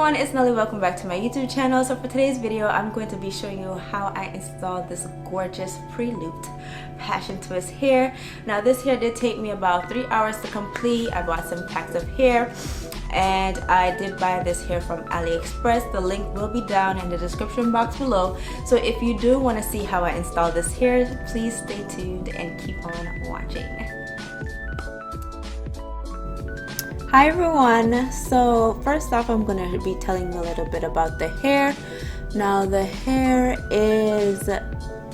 everyone, it's Nelly. Welcome back to my YouTube channel. So for today's video, I'm going to be showing you how I installed this gorgeous pre-looped passion twist hair. Now this hair did take me about 3 hours to complete. I bought some packs of hair and I did buy this hair from AliExpress. The link will be down in the description box below. So if you do want to see how I installed this hair, please stay tuned and keep on watching. Hi everyone, so first off I'm going to be telling you a little bit about the hair. Now the hair is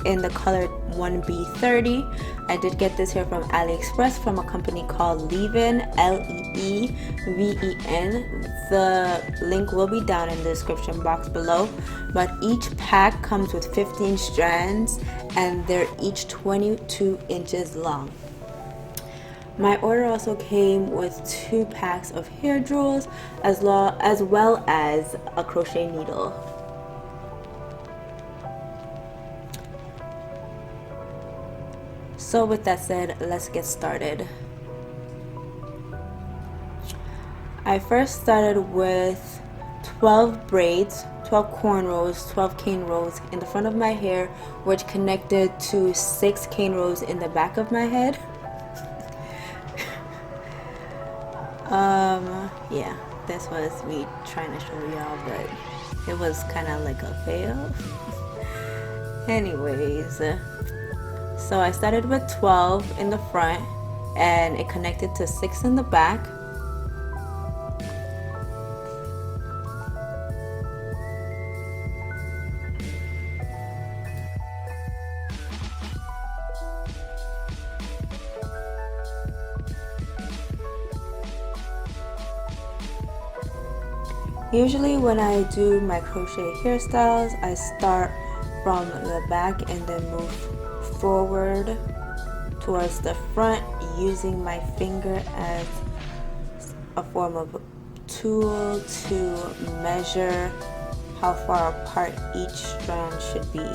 in the color 1B30. I did get this hair from AliExpress from a company called Leave-In, Leeven. The link will be down in the description box below, but each pack comes with 15 strands and they're each 22 inches long. My order also came with 2 packs of hair drills as well as a crochet needle. So with that said, let's get started. I first started with 12 braids, 12 cornrows, 12 cane rows in the front of my hair, which connected to 6 cane rows in the back of my head. Yeah, this was me trying to show y'all, but it was kind of like a fail. Anyways, so I started with 12 in the front and it connected to 6 in the back. Usually when I do my crochet hairstyles, I start from the back and then move forward towards the front using my finger as a form of tool to measure how far apart each strand should be.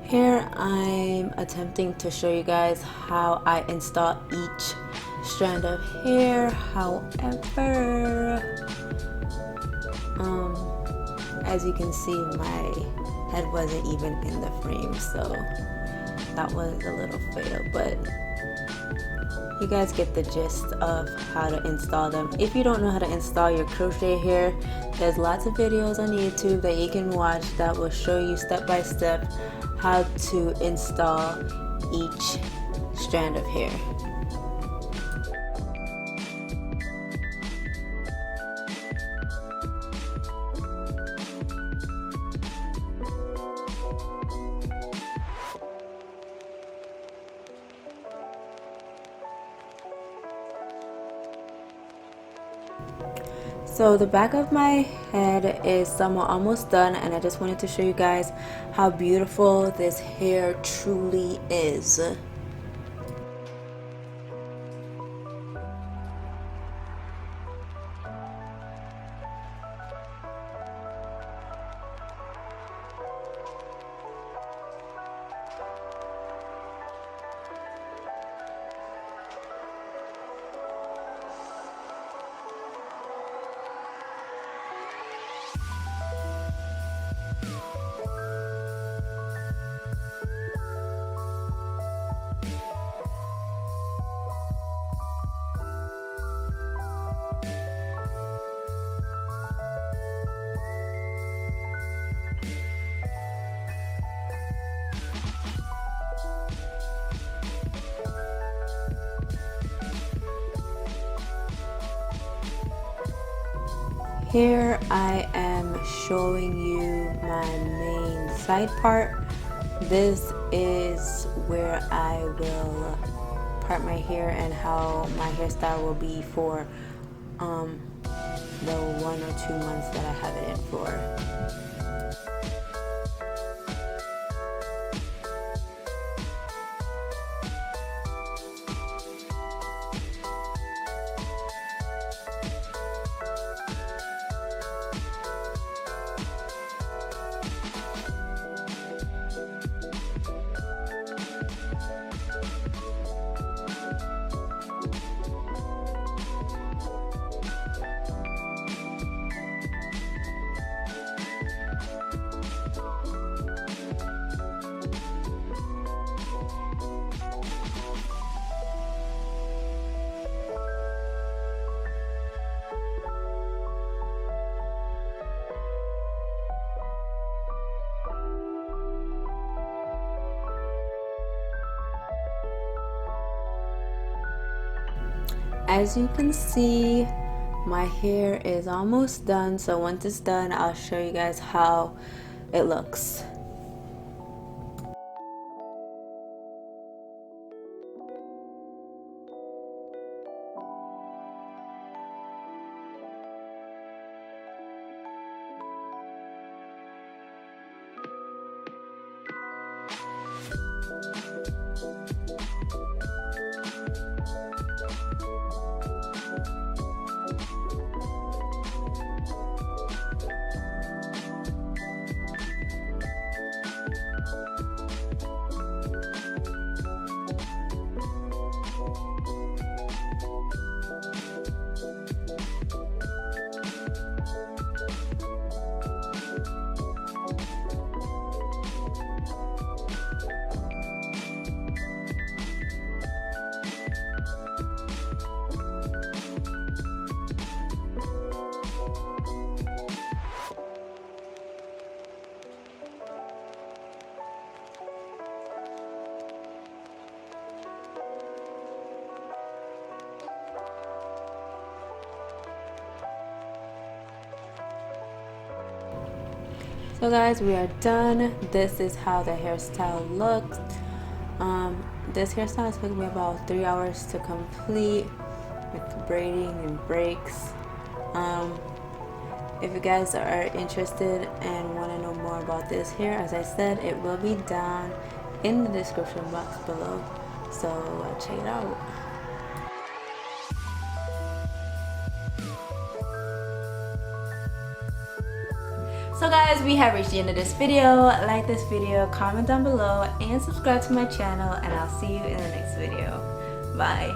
Here I'm attempting to show you guys how I install each strand of hair. However, as you can see, my head wasn't even in the frame, so that was a little fail, but you guys get the gist of how to install them. If you don't know how to install your crochet hair, there's lots of videos on YouTube that you can watch that will show you step by step how to install each strand of hair. So the back of my head is somewhat almost done, and I just wanted to show you guys how beautiful this hair truly is. Here I am showing you my main side part. This is where I will part my hair and how my hairstyle will be for the 1 or 2 months that I have it in for. As you can see, my hair is almost done, so once it's done, I'll show you guys how it looks. So guys, we are done. This is how the hairstyle looks. This hairstyle took me about 3 hours to complete with braiding and breaks. If you guys are interested and want to know more about this hair, as I said, it will be down in the description box below, so check it out. So guys, we have reached the end of this video. Like this video, comment down below, and subscribe to my channel, and I'll see you in the next video. Bye.